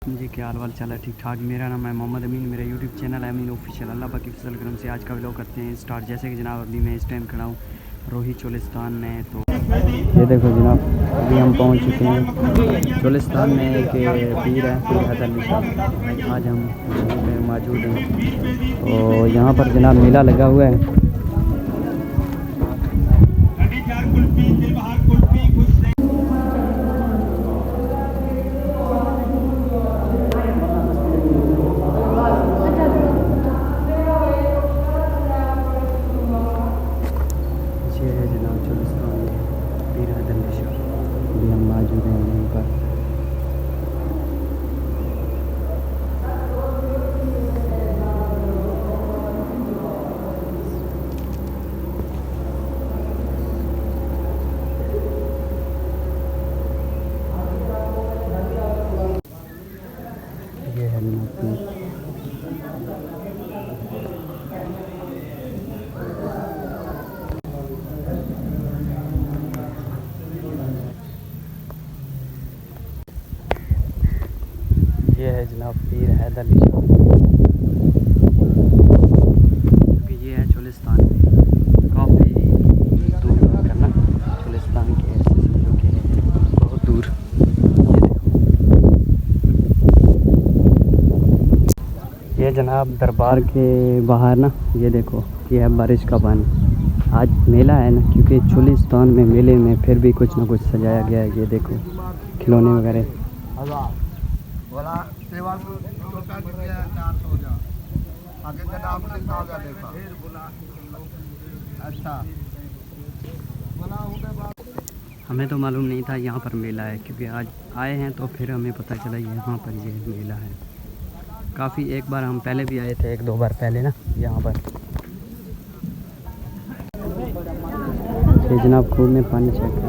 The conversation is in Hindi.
जी क्या हाल चाल है? ठीक ठाक। मेरा नाम है मोहम्मद अमीन, मेरा यूट्यूब चैनल है अमीन ऑफिशियल। अल्लाह पाक की फजल करम से आज का व्लॉग करते हैं स्टार्ट। जैसे कि जनाब अभी मैं इस टाइम खड़ा हूँ रोही चोलिस्तान में। तो ये देखो जनाब, अभी हम पहुँच चुके हैं चोलिस्तान में। एक पीर है, पीर हैदर अली शाह। आज हम यहीं पर मौजूद हैं। तो यहाँ पर जनाब मेला लगा हुआ है। ये है जनाब चोलिस्तान में पीर हैदर अली शाह। अभी हम मौजूद हैं यहीं पर। ये है जनाब पीर। ये है जनाब पीर हैदर अली शाह। ये है चोलिस्तान में, काफ़ी दूर करना चोलिस्तान के, ऐसे समझो कि बहुत दूर। ये जनाब दरबार के बाहर ना, ये देखो ये है बारिश का पानी। आज मेला है ना, क्योंकि चोलिस्तान में मेले में फिर भी कुछ ना कुछ सजाया गया है। ये देखो खिलौने वगैरह। हमें तो मालूम नहीं था यहाँ पर मेला है, क्योंकि आज आए हैं तो फिर हमें पता चला यहाँ पर ये मेला है। काफ़ी एक बार हम पहले भी आए थे, 1-2 बार पहले ना यहाँ पर। ये जनाब खूब में पानी चेक।